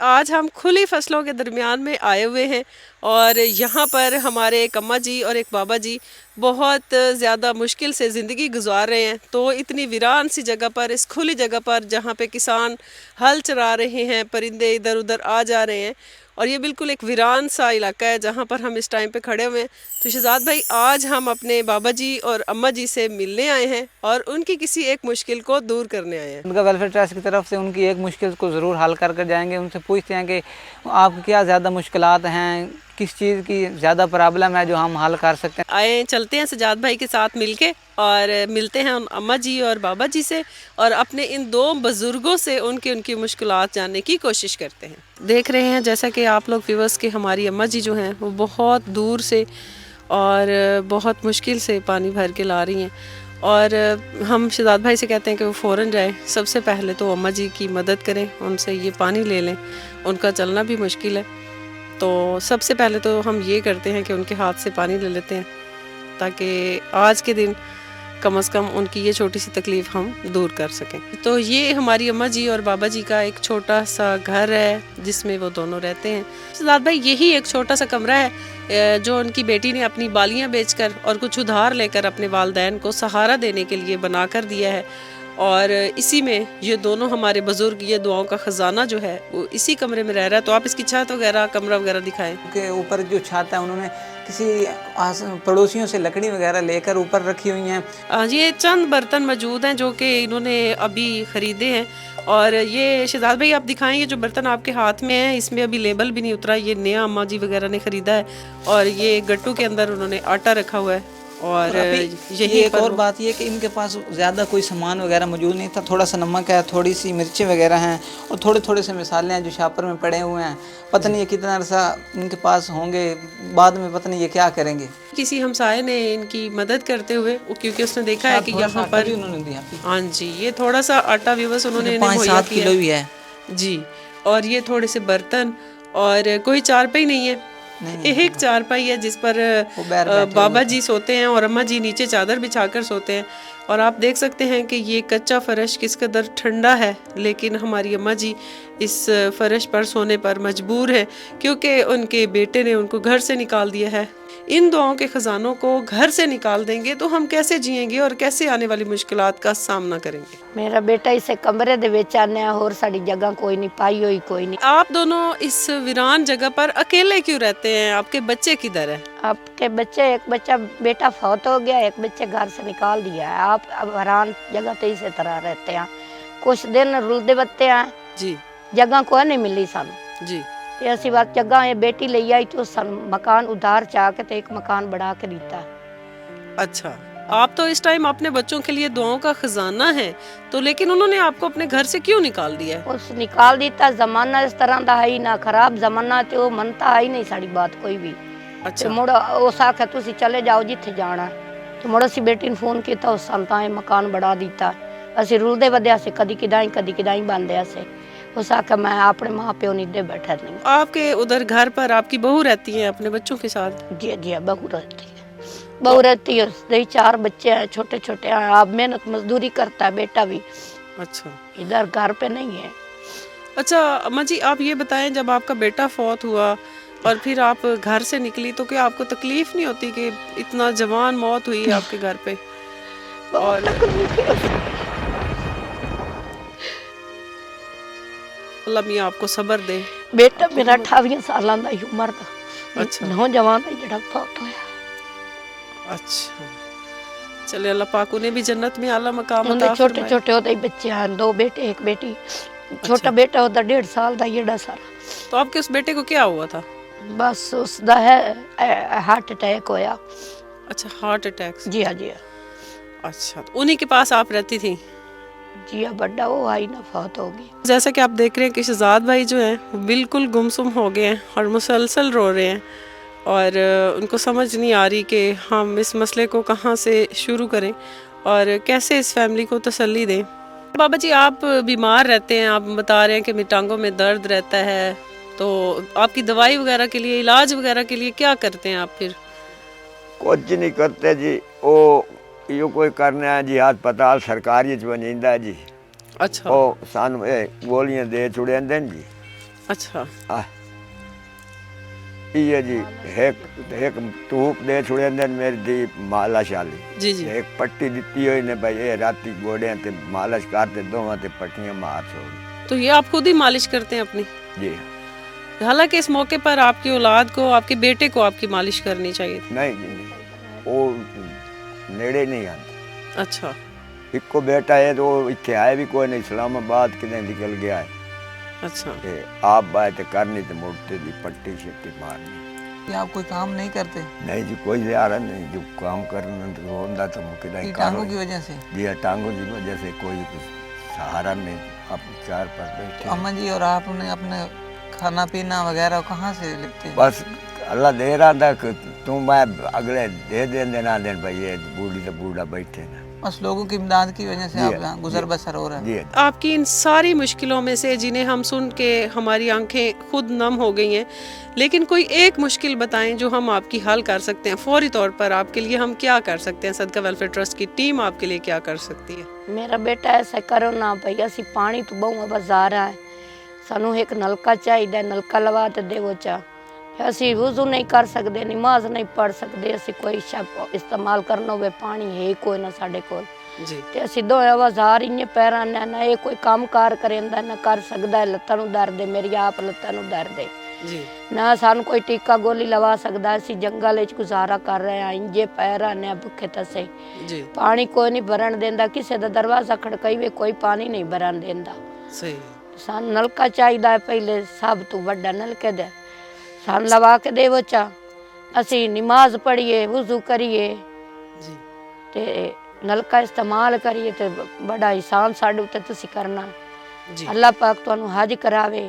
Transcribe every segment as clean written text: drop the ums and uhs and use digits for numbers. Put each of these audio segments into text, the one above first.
आज हम खुली फसलों के दरमियान में आए हुए हैं और यहाँ पर हमारे एक अम्मा जी और एक बाबा जी बहुत ज़्यादा मुश्किल से ज़िंदगी गुजार रहे हैं। तो इतनी वीरान सी जगह पर, इस खुली जगह पर जहाँ पे किसान हल चला रहे हैं, परिंदे इधर उधर आ जा रहे हैं और ये बिल्कुल एक वीरान सा इलाका है जहाँ पर हम इस टाइम पे खड़े हुए हैं। तो शहजाद भाई, आज हम अपने बाबा जी और अम्मा जी से मिलने आए हैं और उनकी किसी एक मुश्किल को दूर करने आए हैं। उनका वेलफेयर ट्रस्ट की तरफ से उनकी एक मुश्किल को ज़रूर हल कर कर जाएंगे। उनसे पूछते हैं कि आपकी क्या ज़्यादा मुश्किलात हैं, किस चीज़ की ज़्यादा प्रॉब्लम है जो हम हल कर सकते हैं। आए चलते हैं सजाद भाई के साथ मिलके और मिलते हैं उन अम्मा जी और बाबा जी से और अपने इन दो बुजुर्गों से उनकी मुश्किलात जानने की कोशिश करते हैं। देख रहे हैं जैसा कि आप लोग व्यूअर्स के, हमारी अम्मा जी जो हैं वो बहुत दूर से और बहुत मुश्किल से पानी भर के ला रही हैं और हम शहजाद भाई से कहते हैं कि वो फ़ौरन जाए। सबसे पहले तो अम्मा जी की मदद करें, उनसे ये पानी ले लें, उनका चलना भी मुश्किल है। तो सबसे पहले तो हम ये करते हैं कि उनके हाथ से पानी ले लेते हैं ताकि आज के दिन कम से कम उनकी ये छोटी सी तकलीफ़ हम दूर कर सकें। तो ये हमारी अम्मा जी और बाबा जी का एक छोटा सा घर है जिसमें वो दोनों रहते हैं। शहजाद भाई, यही एक छोटा सा कमरा है जो उनकी बेटी ने अपनी बालियां बेचकर और कुछ उधार लेकर अपने वालिदैन को सहारा देने के लिए बना कर दिया है और इसी में ये दोनों हमारे बुजुर्ग, ये दुआओं का ख़जाना जो है वो इसी कमरे में रह रहा है। तो आप इसकी छत वगैरह, कमरा वगैरह दिखाएं। के ऊपर जो छत है उन्होंने किसी पड़ोसियों से लकड़ी वगैरह लेकर ऊपर रखी हुई हैं। ये चंद बर्तन मौजूद हैं जो कि इन्होंने अभी ख़रीदे हैं और ये शहजाद भाई आप दिखाएं, ये जो बर्तन आपके हाथ में है इसमें अभी लेबल भी नहीं उतरा, ये नया अम्मा जी वगैरह ने ख़रीदा है और ये गट्टू के अंदर उन्होंने आटा रखा हुआ है। और यही एक और बात ये कि इनके पास ज़्यादा कोई सामान वगैरह मौजूद नहीं था। थोड़ा सा नमक है, थोड़ी सी मिर्चें वगैरह हैं और थोड़े थोड़े से मसाले हैं जो शापर में पड़े हुए हैं। पता नहीं ये कितना अरसा इनके पास होंगे, बाद में पता नहीं ये क्या करेंगे। किसी हमसाये ने इनकी मदद करते हुए, क्योंकि उसने देखा है कि यहाँ पर उन्होंने दिया। हाँ जी, ये थोड़ा सा आटा व्यूअर्स उन्होंने 5-7 किलो भी है जी। और ये थोड़े से बर्तन और कोई चारपाई नहीं है, एक चारपाई है जिस पर बाबा जी सोते हैं और अम्मा जी नीचे चादर बिछाकर सोते हैं। और आप देख सकते हैं कि ये कच्चा फर्श किस कदर ठंडा है, लेकिन हमारी अम्मा जी इस फर्श पर सोने पर मजबूर है क्योंकि उनके बेटे ने उनको घर से निकाल दिया है। इन दुआओं के खजानों को घर से निकाल देंगे तो हम कैसे जिएंगे और कैसे आने वाली मुश्किलात का सामना करेंगे। मेरा बेटा इसे कमरे दे विच आने और साड़ी जगह कोई नहीं पाई हुई, कोई नहीं। आप दोनों इस वीरान जगह पर अकेले क्यों रहते हैं? आपके बच्चे किधर है? आपके बच्चे, एक बच्चा बेटा फौत हो गया, एक बच्चे घर से निकाल दिया है। आप अब वीरान जगह तो इसी तरह रहते हैं। कुछ दिन रुलते बत्ते हैं जी, जगह कोई नहीं मिली सानू जी। ते ऐसी बात जगह ये बेटी ले आई तो मकान उधार चाह के तो एक मकान बढ़ा के दिता। अच्छा, आप तो इस टाइम अपने बच्चों के लिए दुआओं का खजाना है, तो लेकिन उन्होंने आपको अपने घर से क्यों निकाल दिया है? उस निकाल दिता, जमाना इस तरह का है ही ना, खराब जमाना ते वो मनता है ही नहीं साड़ी बात कोई भी। अच्छा। मुड़ उस आखे तुसी चले जाओ जिथे जाना। तो मुड़ असी बेटी ने फोन किया, उस संताए मकान बढ़ा दिता। असी रुलदे वध्या से कदी किदाई बांधे से। उस आखे मैं अपने माँ प्यो नीदे बैठा नहीं। आपके उधर घर पर आपकी बहू रहती है अपने बच्चों के साथ? जी जी, बहू रहती है, बहू रहती है। दही 4 बच्चे हैं, छोटे छोटे हैं। आप मेहनत मजदूरी करता है बेटा भी। अच्छा, इधर घर पे नहीं है। अच्छा अम्मा जी, आप ये बताएं, जब आपका बेटा फौत हुआ और फिर आप घर से निकली तो क्या आपको तकलीफ नहीं होती कि इतना जवान मौत हुई आपके घर पे? और अल्लाह मियां आपको सब्र दे। बेटा मेरा 28 साल की उम्र का अच्छा, नौजवान है जड़ा फौत होया। अच्छा, चले अल्लाह पाक उन्हें भी जन्नत में आला मकाम अता छोटे फरमाए। छोटे होते बच्चे हैं, 2 बेटे 1 बेटी। छोटा बेटा होता 1.5 साल का, ये सारा। तो आपके उस बेटे को क्या हुआ था? बस उसका है हार्ट अटैक होया। अच्छा, हार्ट अटैक। जी हाँ, जी हाँ। अच्छा, तो उन्हीं के पास आप रहती थी? जी हाँ, बड़ा वो आई ना फौत हो गई। जैसा कि आप देख रहे हैं कि शहजाद भाई जो हैं वो बिल्कुल गुमसुम हो गए हैं और मुसलसल रो रहे हैं और उनको समझ नहीं आ रही कि हम इस मसले को कहाँ से शुरू करें और कैसे इस फैमिली को तसल्ली दें। बाबा जी, आप बीमार रहते हैं, आप बता रहे हैं कि टांगों में दर्द रहता है, तो आपकी दवाई वगैरह के लिए, इलाज वगैरह के लिए क्या करते हैं आप फिर? कुछ नहीं करते जी, वो यो कोई करना है जी, अस्पताल सरकारी च बनींदा जी। अच्छा। वो सानू गोलियां दे छुड़ेंदे जी। अच्छा ये जी एक टूप दे छुड़े ने मेरी दी मालिश वाली जी जी एक पट्टी दी हुई ने भाई ये राती गोड़े ते मालिश करते दोवां ते पट्टियां मार छोड़ी। तो ये आप खुद ही मालिश करते हैं अपनी? जी हालांकि इस मौके पर आपकी औलाद को, आपके बेटे को आपकी मालिश करनी चाहिए थी। नहीं जी नहीं, वो नेड़े नहीं आते। अच्छा इको बेटा है तो इतने आए भी कोई नहीं, इस्लामाबाद कितने निकल गया है। अच्छा ते आप बात करनी तो मुड़ते दी पट्टी शट्टी मारनी। ये आप कोई काम नहीं करते? नहीं जी कोई यार नहीं, जो काम करना तो होता तो मुझे ये टांगों की वजह से? जी टांगों की वजह से कोई सहारा नहीं, आप चार पर बैठे। अम्मा जी और आपने अपने खाना पीना वगैरह कहाँ से लेते हैं? बस अल्लाह दे रहा था कि तुम मैं अगले दे देना देन भाई, ये बूढ़ी तो बूढ़ा बैठे ना, बस लोगों की इमदाद की वजह से जी, आप यहाँ गुजर जी, बसर हो रहा है। जी आपकी इन सारी मुश्किलों में से जिन्हें हम सुन के हमारी आंखें खुद नम हो गई हैं, लेकिन कोई एक मुश्किल बताएं जो हम आपकी हल कर सकते हैं फौरी तौर पर। आपके लिए हम क्या कर सकते हैं? सदका वेलफेयर ट्रस्ट की टीम आपके लिए क्या कर सकती है? मेरा बेटा ऐसा करो ना भाई, असी पानी तो बहुत बाजार है, सानू एक नलका चाहिए, नलका लवा तो देवो चा। असी वुज़ू नहीं कर सकते, नमाज नहीं पढ़ सकते, असी कोई शब इस्तेमाल करना हो पानी है कोई ना साढ़े कोल जी ते असी दो बाजार इन्ने पैरां ने ना ये कोई काम कार करेंदा ना कर सकदा है, लत्तां नूं दर्द है, मेरी आप लत्तां नूं दर्द है जी ना, सानू कोई टीका गोली लवा सकदा। असी जंगल विच गुजारा कर रहे हैं, इंजे पैरां ने भुखे तसे, जी पानी कोई नहीं भरन देंदा, किसी दा दरवाजा खड़काईवे कोई पानी नहीं भरन देंदा। सही सानू नलका चाहिदा है, पहले सब तो बड़ा नलके दे सानू लवा के देवो चा, असी नमाज पढ़िए, वुज़ू करिए जी ते नलका इस्तेमाल करिए, ते बड़ा एहसान साडे उत्ते तुसी करना। जी अल्लाह पाक तुहानू हज करावे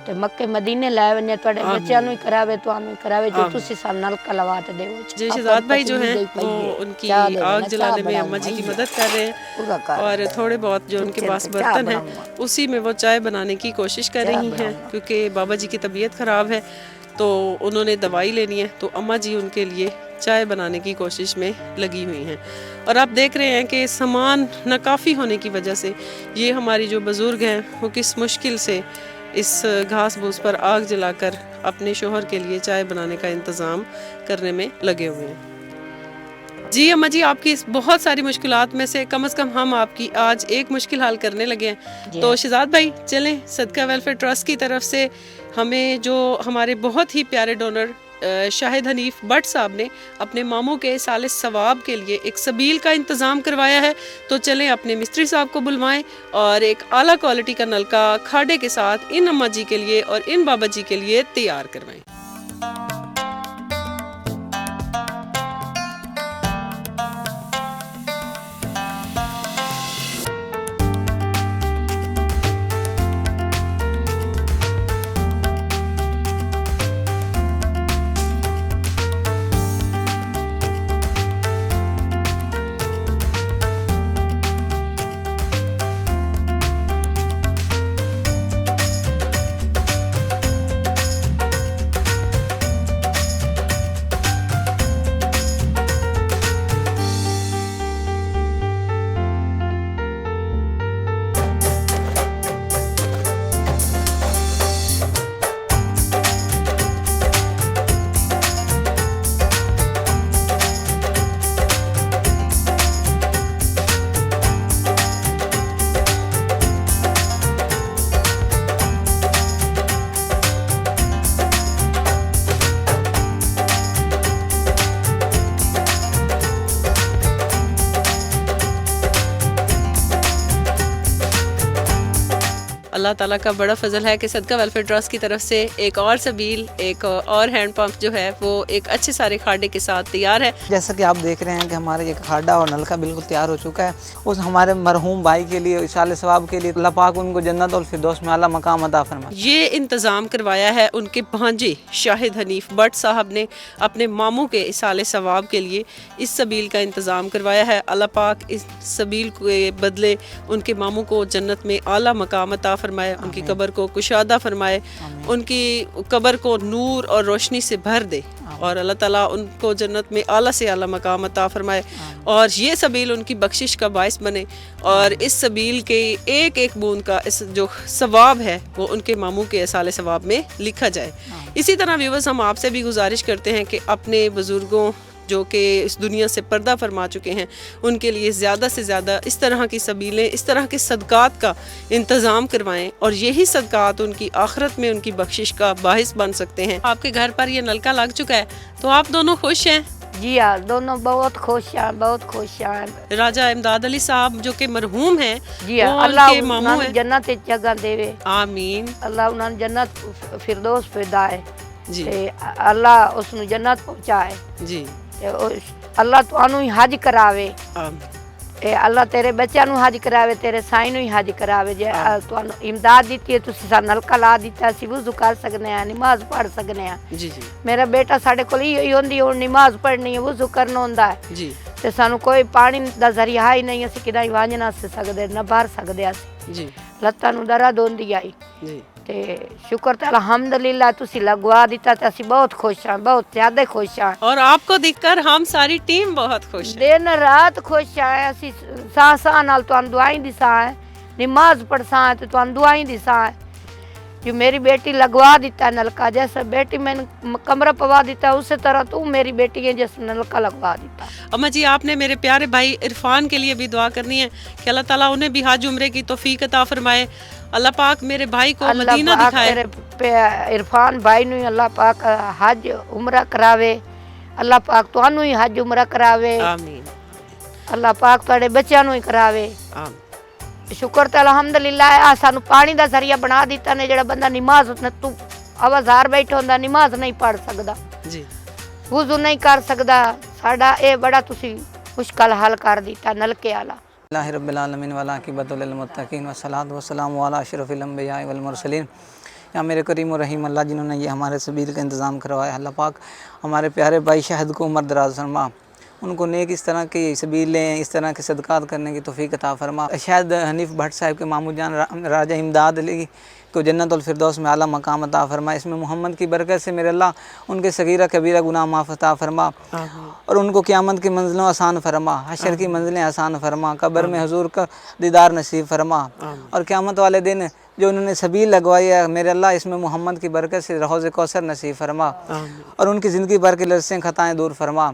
ते मक्के मदीने लाए वने, तुहाडे बच्चों नूं ही करावे, तुहानू ही करावे, जो तुसी सानू नलका लवा ते देवो। जी शहजाद भाई जो हैं वो उनकी आग जलाने में अम्मा जी की मदद कर रहे हैं, और थोड़े बहुत जो उनके पास बर्तन हैं उसी में वो चाय बनाने की कोशिश कर रही हैं, क्योंकि बाबा जी की तबीयत ख़राब है तो उन्होंने दवाई लेनी है, तो अम्मा जी उनके लिए चाय बनाने की कोशिश में लगी हुई हैं। और आप देख रहे हैं कि सामान नाकाफ़ी होने की वजह से ये हमारी जो बुज़ुर्ग हैं वो किस मुश्किल से इस घास फूस पर आग जलाकर अपने शोहर के लिए चाय बनाने का इंतज़ाम करने में लगे हुए हैं। जी अम्मा जी, आपकी इस बहुत सारी मुश्किलात में से कम हम आपकी आज एक मुश्किल हल करने लगे हैं। तो शहजाद भाई चलें, सदका वेलफेयर ट्रस्ट की तरफ से हमें जो हमारे बहुत ही प्यारे डोनर शाहिद हनीफ भट्ट साहब ने अपने मामू के साले सवाब के लिए एक सबील का इंतज़ाम करवाया है, तो चलें अपने मिस्त्री साहब को बुलवाएं और एक आला क्वालिटी का नलका खाड़े के साथ इन अम्मा जी के लिए और इन बाबा जी के लिए तैयार करवाएं। अल्लाह ताला का बड़ा फजल है कि सदका वेलफेयर ट्रस्ट की तरफ से एक और सबील, एक और हैंड पंप जो है वो एक अच्छे सारे खाडे के साथ तैयार है। जैसा कि आप देख रहे हैं कि हमारे ये खाड़ा और नलका बिल्कुल तैयार हो चुका है। उस हमारे मरहूम भाई के लिए, इशाले सवाब के लिए, अल्लाह पाक उनको जन्नत और फिरदौस में आला मकाम अता फरमाए। ये इंतज़ाम करवाया है उनके भांजे शाहिद हनीफ भट्ट साहब ने अपने मामू के इसाले सवाब के लिए इस सबील का इंतज़ाम करवाया है। अल्लाह पाक इस सबील के बदले उनके मामू को जन्नत में आला मकाम अता फरमाए। फरमाए, उनकी कब्र को कुशादा फरमाए, उनकी कब्र को नूर और रोशनी से भर दे और अल्लाह ताला उनको जन्नत में आला से आला मकाम अता फरमाए और ये सबील उनकी बख्शिश का बायस बने और इस सबील के एक एक बूंद का इस जो सवाब है वो उनके मामू के साले सवाब में लिखा जाए। इसी तरह व्यूअर्स हम आपसे भी गुजारिश करते हैं कि अपने बुज़ुर्गों जो कि इस दुनिया से पर्दा फरमा चुके हैं उनके लिए ज़्यादा से ज़्यादा इस तरह की सबीलें, इस तरह के सदक़ात का इंतज़ाम करवाएं और यही सदक़ात उनकी आखिरत में उनकी बख्शिश का बाहिस बन सकते हैं। आपके घर पर ये नलका लग चुका है तो आप दोनों खुश हैं? जी हाँ, दोनों बहुत खुश हैं, बहुत खुश हैं। राजा इमदाद अली साहब जो कि मरहूम हैं, जी हाँ, वो अल्लाह उनके मामू उन्हें हैं। जन्नत च जगह देवे, आमीन अल्लाह उन्हें जन्नत फिरदौस फिरदाए जी ते अल्लाह उसनु जन्नत पहुंचाए जी ते अल्लाह तुहानू ही हज करावे आमीन ते अल्लाह तेरे बच्चों नु हज करावे, तेरे साईं नु ही हज करावे। जे तुहानू इमदाद दित्ती है, तुसी सा नलका ला दिता, असी वुज़ू कर सकने हैं, नमाज पढ़ सकने हैं। जी जी मेरा बेटा साढ़े कोल ही होंदी, हुण नमाज पढ़नी है, वुज़ू करना होंदा है जी ते सानू कोई पानी दा जरिया ही नहीं, असी किदां वंज ना सकदे, ना बाहर सकदे असी, जी लत्तां नु दर्द होंदी आई जी ते शुक्र ते अल्हम्दुलिल्लाह तुसी लगवा दिता ते असी बहुत खुश हैं, बहुत ज़्यादा खुश हैं। और आपको देखकर हम सारी टीम बहुत खुश है। दिन रात खुश हैं, असी साह साह नाल तुहानू दुआई दिसा है, नमाज पढ़सा है ते तुहानू दुआई दिसा है। जो मेरी बेटी लगवा दिता है नलका, जैसे बेटी मैंने कमरा पवा दिता उसी तरह तू मेरी बेटी है जैसे नलका लगवा दिता। अम्मा जी आपने मेरे प्यारे भाई इरफान के लिए भी दुआ करनी है कि अल्लाह ताला उन्हें भी हज उम्रे की तौफीक अता फरमाए, अल्लाह पाक मेरे भाई को मदीना पाक दिखाए। तेरे इरफान भाई नु अल्लाह पाक हज उम्रा करावे, अल्लाह पाक तुहानू ही हज उम्रा करावे, आमीन अल्लाह पाक तुहाडे बच्चों नु ही करावे। आमीन शुक्र ते अल्हम्दुलिल्लाह आ सानू पानी दा जरिया बना दिता ने, जेड़ा बंदा नमाज तू आवाज़ार बैठा होंदा, नमाज नहीं पढ़ सकदा, जी वुज़ू नहीं कर सकदा, साडा ए बड़ा तुसी मुश्किल हल कर दिता नलके वाला। अल्लाह रब्बिल आलमीन वल आक़िबतु लिल मुत्तक़ीन वस्सलातु वस्सलामु अला अशरफिल अंबियाइ वल मुरसलीन। या मेरे करीम और रहीम अल्लाह जिन्होंने ये हमारे सबील का इंतज़ाम करवाया, अल्लाह पाक हमारे प्यारे भाई शहद को उम्र दराज फरमा, उनको नेक इस तरह की सबीलें, इस तरह के सदक़ात करने की तौफ़ीक अता फरमा। शायद हनीफ भट्ट साहब के मामू जान राजा इमदाद अली को जन्नतुल फिरदौस में आला मकाम अता फरमा। इसमें मोहम्मद की बरकत से मेरे अल्लाह उनके सगीरा कबीरा गुनाह माफ़ अता फरमा और उनको क़यामत की मंजिलों आसान फरमा, हशर की मंजिलें आसान फरमा, कब्र में हुजूर का दीदार नसीब फरमा और क़यामत वाले दिन जो उन्होंने सबील लगवाई है मेरे अल्लाह इसमें मोहम्मद की बरकत से हौज़ कौसर नसीब फरमा और उनकी ज़िंदगी भर की लर्ज़ें ख़ताएँ दूर फरमा।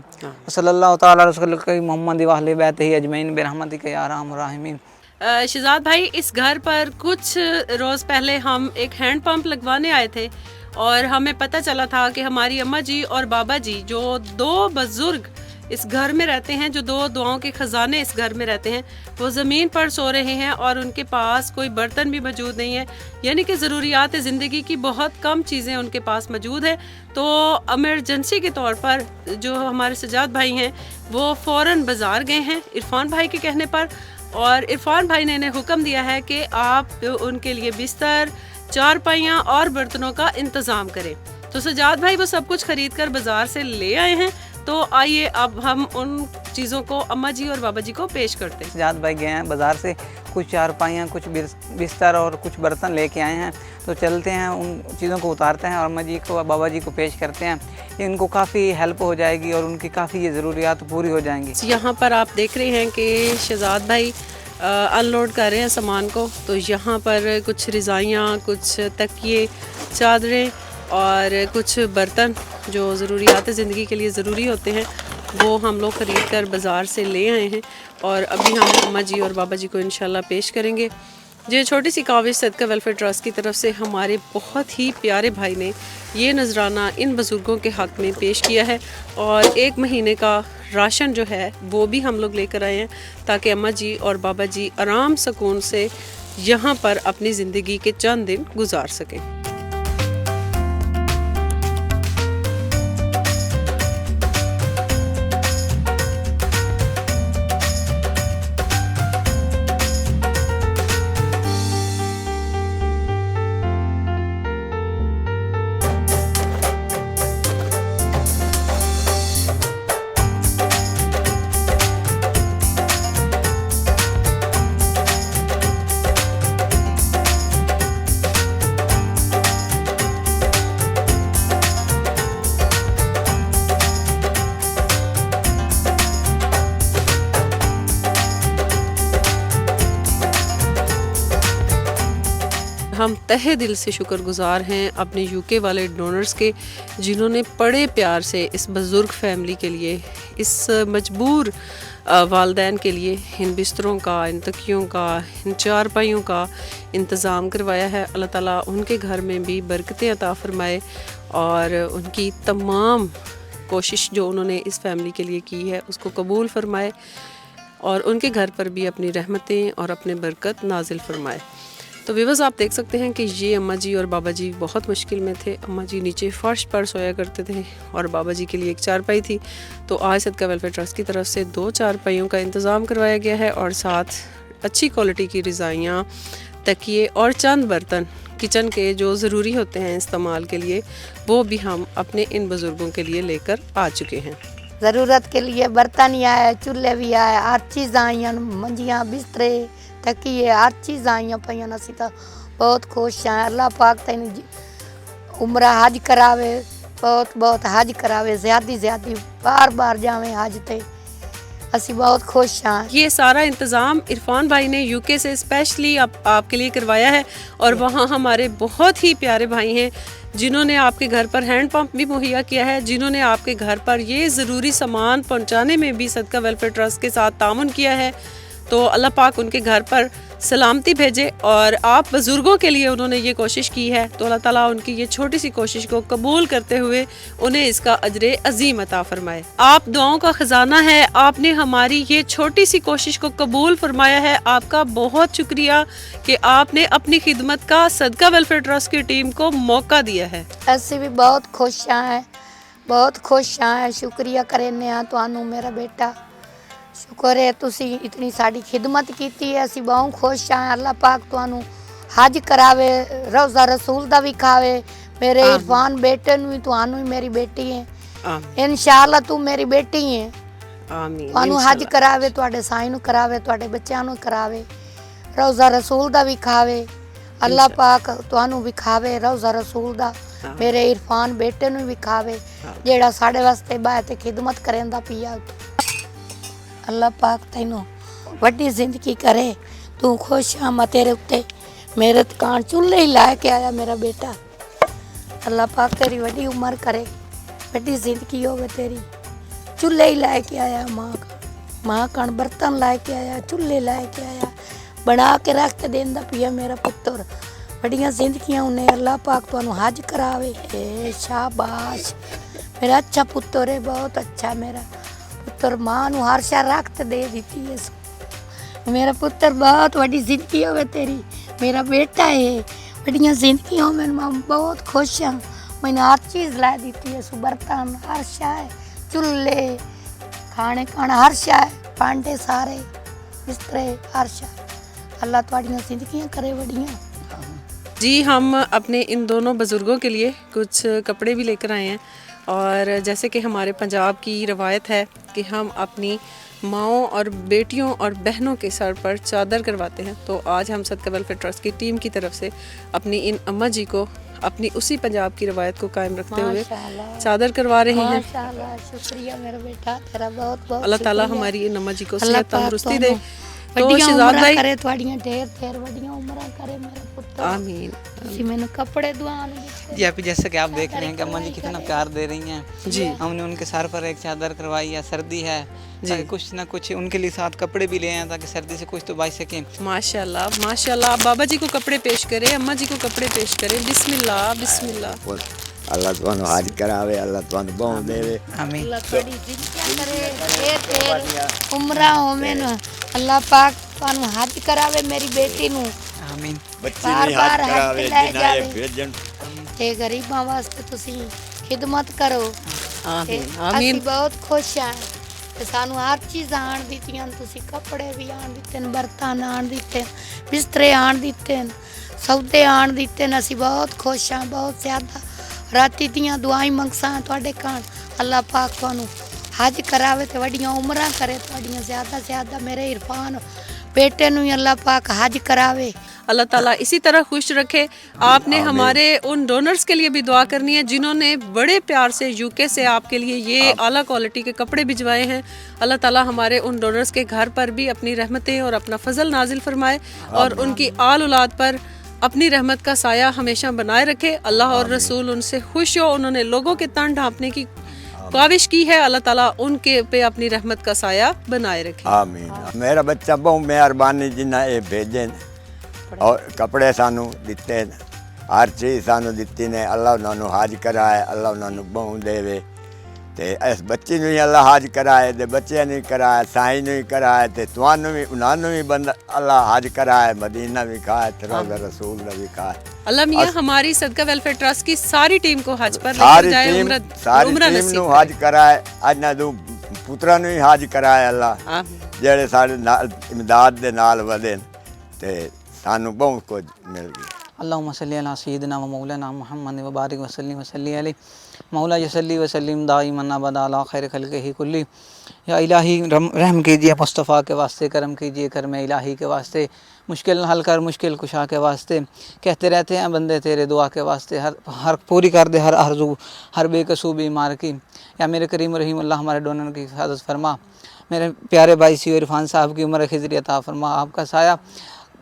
सल्लल्लाहु तआला अलैहि वसल्लम मोहम्मद व अहले बैतिही अजमईन बिरहमतिक या अरहमर राहिमीन। शहजाद भाई इस घर पर कुछ रोज़ पहले हम एक हैंड पंप लगवाने आए थे और हमें पता चला था कि हमारी अम्मा जी और बाबा जी जो दो बुजुर्ग इस घर में रहते हैं, जो दो दुआओं के ख़जाने इस घर में रहते हैं, वो ज़मीन पर सो रहे हैं और उनके पास कोई बर्तन भी मौजूद नहीं है, यानी कि ज़रूरियात ज़िंदगी की बहुत कम चीज़ें उनके पास मौजूद है। तो एमरजेंसी के तौर पर जो हमारे सजाद भाई हैं वो फ़ौरन बाज़ार गए हैं इरफान भाई के कहने पर और इरफान भाई ने इन्हें हुक्म दिया है कि आप उनके लिए बिस्तर, चारपाइयाँ और बर्तनों का इंतज़ाम करें। तो सजाद भाई वो सब कुछ ख़रीद कर बाज़ार से ले आए हैं। तो आइए अब हम उन चीज़ों को अम्मा जी और बाबा जी को पेश करते हैं। सजाद भाई गए हैं बाज़ार से कुछ चारपाइयाँ, कुछ बिस्तर और कुछ बर्तन लेके आए हैं, तो चलते हैं उन चीज़ों को उतारते हैं और अम्मा जी को बाबा जी को पेश करते हैं। इनको काफ़ी हेल्प हो जाएगी और उनकी काफ़ी ये ज़रूरियात पूरी हो जाएंगी। यहाँ पर आप देख रहे हैं कि शहजाद भाई अनलोड कर रहे हैं सामान को। तो यहाँ पर कुछ रज़ाइयाँ, कुछ तकिए, चादरें और कुछ बर्तन जो ज़रूरियात ज़िंदगी के लिए ज़रूरी होते हैं वो हम लोग ख़रीद कर बाज़ार से ले आए हैं और अभी हम अम्मा जी और बाबा जी को इंशाल्लाह पेश करेंगे। ये छोटी सी काविश सदका वेलफेयर ट्रस्ट की तरफ से हमारे बहुत ही प्यारे भाई ने ये नजराना इन बुज़ुर्गों के हक़ में पेश किया है और 1 महीने का राशन जो है वो भी हम लोग लेकर आए हैं ताकि अम्मा जी और बाबा जी आराम सुकून से यहाँ पर अपनी ज़िंदगी के चंद दिन गुजार सकें। ہم تہہ دل سے شکر گزار ہیں اپنے UK والے ڈونرز کے، جنہوں نے بڑے پیار سے اس بزرگ فیملی کے لیے، اس مجبور والدین کے لیے ان بستروں کا، ان تکیوں کا، ان چارپائیوں کا انتظام کروایا ہے۔ اللہ تعالیٰ ان کے گھر میں بھی برکتیں عطا فرمائے اور ان کی تمام کوشش جو انہوں نے اس فیملی کے لیے کی ہے اس کو قبول فرمائے، اور ان کے گھر پر بھی اپنی رحمتیں اور اپنے برکت نازل فرمائے۔ تو ویورز آپ دیکھ سکتے ہیں کہ یہ اماں جی اور بابا جی بہت مشکل میں تھے۔ اماں جی نیچے فرش پر سویا کرتے تھے اور بابا جی کے لیے ایک چارپائی تھی، تو آج صدقہ ویلفیئر ٹرسٹ کی طرف سے 2 چارپائیوں کا انتظام کروایا گیا ہے، اور ساتھ اچھی کوالٹی کی رضائیاں، تکیے اور چند برتن کچن کے جو ضروری ہوتے ہیں استعمال کے لیے، وہ بھی ہم اپنے ان بزرگوں کے لیے لے کر آ چکے ہیں۔ ضرورت کے لیے برتن ہی آئے، چولہے بھی آئے، ہر چیز آئیں، منجیاں، بسترے، تکیے، ہر چیز آئیں پہ۔ اسی تو بہت خوش ہیں۔ اللہ پاک تین عمرہ حج کراوے، بہت بہت حج کراوے، زیادہ بار بار جاویں حج تے۔ اسی بہت خوش ہیں۔ یہ سارا انتظام عرفان بھائی نے UK سے اسپیشلی آپ کے لیے کروایا ہے، اور وہاں ہمارے بہت ہی پیارے بھائی ہیں جنہوں نے آپ کے گھر پر ہینڈ پمپ بھی مہیا کیا ہے، جنہوں نے آپ کے گھر پر یہ ضروری سامان پہنچانے میں بھی صدقہ ویلفیئر ٹرسٹ کے ساتھ تعاون کیا ہے۔ تو اللہ پاک ان کے گھر پر سلامتی بھیجے، اور آپ بزرگوں کے لیے انہوں نے یہ کوشش کی ہے، تو اللہ تعالیٰ ان کی یہ چھوٹی سی کوشش کو قبول کرتے ہوئے انہیں اس کا اجر عظیم عطا فرمائے۔ آپ دعاؤں کا خزانہ ہے، آپ نے ہماری یہ چھوٹی سی کوشش کو قبول فرمایا ہے۔ آپ کا بہت شکریہ کہ آپ نے اپنی خدمت کا صدقہ ویلفیئر ٹرسٹ کی ٹیم کو موقع دیا ہے۔ ایسے بھی بہت خوش ہیں، بہت خوش ہیں۔ شکریہ کرنے ہیں تانوں میرا بیٹا، شکر ہے تسی اتنی ساری خدمت کیتی ہے۔ اسی بہت خوش ہیں۔ اللہ پاک تانوں حج کراوے، روزہ رسول دا بھی کھاوے۔ میرے عرفان بیٹے نو بھی، تانوں ہی میری بیٹی ہے، انشاءاللہ تو میری بیٹی ہے۔ آمین۔ تانوں حج کراوے، تواڈے سائیں نو کراوے، تواڈے بچیاں نو کراوے، روزہ رسول دا بھی کھاوے۔ اللہ پاک تانوں بھی کھاوے روزہ رسول دا، میرے عرفان بیٹے نو بھی کھاوے جیڑا ساڈے واسطے باہر تے خدمت کریندا پیا۔ اللہ پاک تینوں وڈی زندگی کرے، تو خوش ہاں میں تیرے اتے، میرے کان چولہے ہی لائے کے آیا میرا بیٹا۔ اللہ پاک تیری وڈی عمر کرے، وڈی زندگی ہوگی تیری۔ چولہے ہی لائے کے آیا، ماں کان برتن لائے کے آیا، چولہے لائے کے آیا، بنا کے رکھ کے دیندا پیا میرا پتر۔ بڑیاں زندگیاں انہیں اللہ پاک تو حج کراوے۔ اے شاباش، میرا اچھا پتر ہے، بہت اچھا میرا پتر۔ ماں نو ہر شے رکھ تے دے دیتی ہے۔ میرا پتر بہت وڈی زندگی ہوے تیری، میرا بیٹا ہے، بڑیاں زندگیاں میں بہت خوش ہوں۔ میں نے ہر چیز لا دیتی ہے، برتن ہر شے، چولہے، کھانے ہر شے، پانڈے سارے، بسترے ہر شے۔ اللہ تواڈیاں زندگیاں کرے وڈیاں۔ جی ہم اپنے ان دونوں بزرگوں کے لیے کچھ کپڑے بھی لے کر آئے ہیں، اور جیسے کہ ہمارے پنجاب کی روایت ہے کہ ہم اپنی ماؤں اور بیٹیوں اور بہنوں کے سر پر چادر کرواتے ہیں، تو آج ہم صدقہ ویلفیئر ٹرسٹ کی ٹیم کی طرف سے اپنی ان اماں جی کو اپنی اسی پنجاب کی روایت کو قائم رکھتے ہوئے چادر کروا رہے ہیں۔ ماشاءاللہ، شکریہ میرا بیٹا، تیرا بہت بہت اللہ تعالیٰ شکریہ۔ ہماری ان اماں جی کو اللہ صحت پاک تندرستی دے۔ تو وڈیاں شہزاد عمرہ بھائی، کرے، تواڈیاں ڈھیر وڈیاں عمرہ کرے میرا پتر۔ آمین۔ اسی میں نے کپڑے دعان جی آپ جیسے کہ آپ دیکھ رہے ہیں کہ اماں جی کتنا پیار دے رہی ہیں۔ جی ہم نے ان کے سر پر ایک چادر کروائی ہے، سردی ہے، تاکہ کچھ نہ کچھ ان کے لیے ساتھ کپڑے بھی لے آئیں تاکہ سردی سے کچھ تو بچ سکیں۔ ماشاءاللہ ماشاءاللہ۔ آپ بابا جی کو کپڑے پیش کریں، اماں جی کو کپڑے پیش کریں۔ بسم اللہ بسم اللہ۔ اللہ تمہیں حج کراوے، اللہ تمہیں بہن دے۔ آمین۔ اللہ تواڈی زندگیاں کرے، ڈھیر عمرہ ہوویں، اللہ پاک تانوں حج کراوے میری بیٹی نو، آمین۔ بچی بار بھی بار حج حج کراوے، تے لے جنہ جاوے۔ یہ بھیجن۔ تے غریباں واسطے تسی خدمت کرو۔ آمین اسی آمین۔ بہت خوش ہیں تے سانوں ہر چیز آن دیتیاں، تسی کپڑے بھی آن دیتے، برتن آن دیتے، بسترے آن دیتے، سودے آن دیتے۔ اسی بہت خوش ہیں، بہت زیادہ۔ راتی دیاں دعائیں منگساں تواڈے کان، اللہ پاک تانوں حج کراوے تے وڈیاں عمرہ کرے تواڈیاں زیادہ۔ میرے عرفان بیٹے نو اللہ پاک حج کراوے۔ اللہ تعالیٰ اسی طرح خوش رکھے۔ آپ نے ہمارے ان ڈونرز کے لیے بھی دعا کرنی ہے جنہوں نے بڑے پیار سے UK سے آپ کے لیے یہ اعلیٰ کوالٹی کے کپڑے بھجوائے ہیں۔ اللہ تعالیٰ ہمارے ان ڈونرز کے گھر پر بھی اپنی رحمتیں اور اپنا فضل نازل فرمائے، اور ان کی آل اولاد پر अपनी रहमत का साया हमेशा बनाए रखे। अल्लाह और रसूल उनसे खुश हो। उन्होंने लोगों के तन ढांपने की ख्वाहिश की है, अल्लाह ताला उनके पे अपनी रहमत का साया बनाए रखे। आमीन। मेरा बच्चा बहुत मेहरबानी जिन्ना ये भेजे और कपड़े सानू दिते, हर चीज़ सानू दिती ने। अल्लाह उन्होंने हाज कराए, अल्लाह उन्होंने बहु देवे। ते इस बच्ची ने अल्लाह हाज कराए, ते बच्चे ने कराए, साईं ने कराए, ते तुहानू भी उन्होंने भी बंदा अल्लाह हाज कराए, मदीना भी खाए, रोज़ा रसूल ने भी खाए। अल्लाह मियां हमारी सदका वेलफेयर ट्रस्ट की सारी टीम को हज पर सारी लेकर जाए, टीम उम्र टीम नसीब नू हाज कराए। अज ना दू पुत्रा नू भी हाज कराए अल्लाह, करे। जेड़े साडे नाल इमदाद दे नाल वधे ते सानू बहुत कुछ मिल गया। अल्लाहुम्मा सल्ली अला सय्यिदिना व मौलाना मुहम्मद व बारिक व सल्लिम व सल्ली अलैहि मौला यसल्ली व सल्लिम दाइमन अबदा अला खैर खल्क़िही कुल्ली। या इलाही रहम कीजिए, मुस्तफ़ा के वास्ते करम कीजिए, करम इलाही के वास्ते, मुश्किल हल कर मुश्किल कुशा के वास्ते। कहते रहते हैं बंदे तेरे दुआ के वास्ते, हर पूरी कर दे हर आरज़ू, हर बेकसू बीमार की। या मेरे करीम रहीम अल्लाह हमारे डोनर की हिफाजत फरमा। मेरे प्यारे भाई सी इरफान साहब की उम्र खिज़री अता फरमा। आपका साया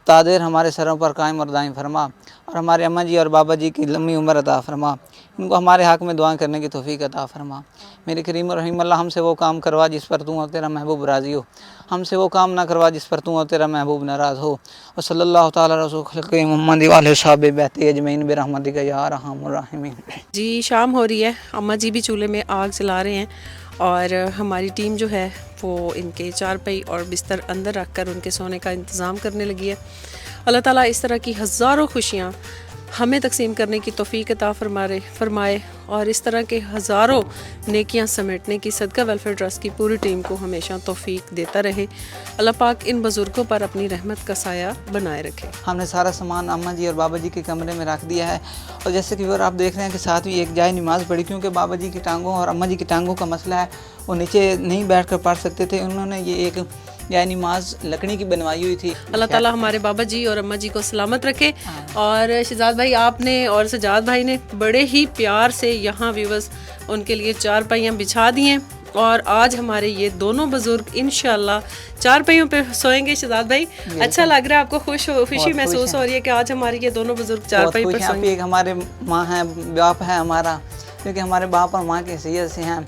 तादेर हमारे सरों पर कायम और दायम फरमा, और हमारे अम्मा जी और बाबा जी की लंबी उम्र अता फरमा। इनको हमारे हक़ में दुआ करने की तौफीक अता फरमा। मेरे करीम और रहीम अल्लाह हमसे वो काम करवा जिस पर तू और तेरा महबूब राज़ी हो, हमसे वो काम ना करवा जिस पर तू और तेरा महबूब नाराज़ हो। और सल्लल्लाहु तआला रसूल खल्क़ि मुहम्मद व आलिहि सहाबे बहते अजमईन बिरहमतिका या अरहमुर राहिमीन। जी शाम हो रही है, अम्मा जी भी चूल्हे में आग जला रहे हैं और हमारी टीम जो है वो इनके चारपाई और बिस्तर अंदर रख कर उनके सोने का इंतज़ाम करने लगी है। अल्लाह ताला इस तरह की हज़ारों खुशियाँ हमें तकसीम करने की तौफीक अता फरमाए और इस तरह के हज़ारों नेकियां समेटने की सदका वेलफेयर ट्रस्ट की पूरी टीम को हमेशा तौफीक देता रहे। अल्लाह पाक इन बुज़ुर्गों पर अपनी रहमत का साया बनाए रखे। हमने सारा सामान अम्मा जी और बाबा जी के कमरे में रख दिया है, और जैसे कि आप देख रहे हैं कि साथ ही एक जाए नमाज़ पढ़ी, क्योंकि बाबा जी की टांगों और अम्मा जी की टांगों का मसला है, वो नीचे नहीं बैठ कर पढ़ सकते थे। उन्होंने ये एक जाए नमाज लकड़ी की बनवाई हुई थी। अल्लाह ताला हमारे बाबा जी और अम्मा जी को सलामत रखे। और शहजाद भाई आपने और सजाद भाई ने बड़े ही प्यार से यहाँ व्यूवर्स उनके लिए चारपाइयाँ बिछा दी हैं, और आज हमारे ये दोनों बुजुर्ग इंशाल्लाह चारपाइयों पे सोएंगे। शहजाद भाई अच्छा लग रहा है आपको? खुशी महसूस हो रही है कि आज हमारे ये दोनों बुजुर्ग चारपाई पर सोएंगे? एक हमारे माँ है, बाप है हमारा, क्योंकि हमारे बाप और माँ के हैसियत से हैं,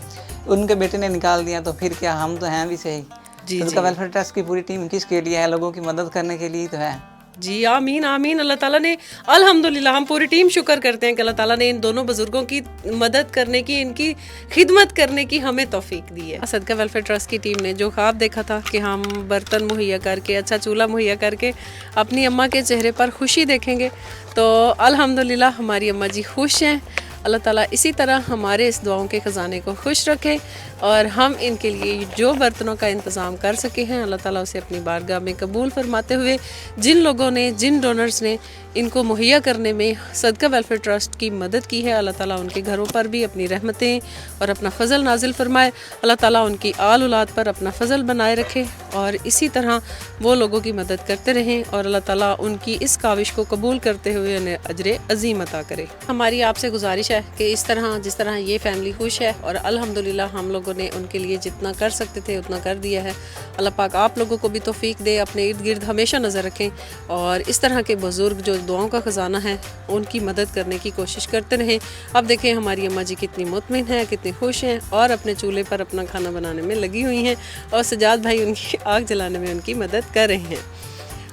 उनके बेटे ने निकाल दिया तो फिर क्या, हम तो हैं भी सही। जी उसका वेलफेयर ट्रस्ट की पूरी टीम किसके लिए है? लोगों की मदद करने के लिए तो है। जी आमीन आमीन। अल्लाह ताला ने अल्हम्दुलिल्लाह, हम पूरी टीम शुक्र करते हैं कि अल्लाह ताला ने इन दोनों बुजुर्गों की मदद करने की, इनकी खिदमत करने की हमें तौफीक दी है। सदका वेलफेयर ट्रस्ट की टीम ने जो ख्वाब देखा था कि हम बर्तन मुहैया करके, अच्छा चूल्हा मुहैया करके अपनी अम्मा के चेहरे पर खुशी देखेंगे, तो अल्हम्दुलिल्लाह हमारी अम्मा जी खुश हैं। अल्लाह ताला इसी तरह हमारे इस दुआओं के ख़जाने को खुश रखे और हम इनके लिए जो बर्तनों का इंतज़ाम कर सके हैं अल्लाह ताला उसे अपनी बारगाह में कबूल फरमाते हुए, जिन लोगों ने, जिन डोनर्स ने इनको मुहैया करने में सदका वेलफेयर ट्रस्ट की मदद की है, अल्लाह ताला उनके घरों पर भी अपनी रहमतें और अपना फ़ज़ल नाजिल फरमाए। अल्लाह ताला उनकी आल औलाद पर अपना फ़ज़ल बनाए रखे और इसी तरह वो लोगों की मदद करते रहें, और अल्लाह ताला उनकी इस काविश को कबूल करते हुए उन्हें अजर अज़ीम अता करे। हमारी आपसे गुजारिश है कि इस तरह जिस तरह ये फैमिली खुश है और अल्हम्दुलिल्लाह हम लोगों ने उनके लिए जितना कर सकते थे उतना कर दिया है। अल्लाह पाक आप लोगों को भी तौफीक दे, अपने इर्द गिर्द हमेशा नज़र रखें और इस तरह के बुज़ुर्ग जो दुआओं का ख़जाना है उनकी मदद करने की कोशिश करते रहें। अब देखें हमारी अम्मा जी कितनी मुतमिन हैं, कितनी खुश हैं और अपने चूल्हे पर अपना खाना बनाने में लगी हुई हैं, और सजाद भाई उनकी आग जलाने में उनकी मदद कर रहे हैं।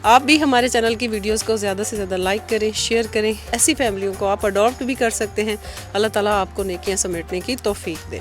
आप भी हमारे चैनल की वीडियोस को ज़्यादा से ज़्यादा लाइक करें, शेयर करें। ऐसी फैमिलियों को आप अडॉप्ट भी कर सकते हैं। अल्लाह ताला आपको नेकियां समेटने की तौफीक दे।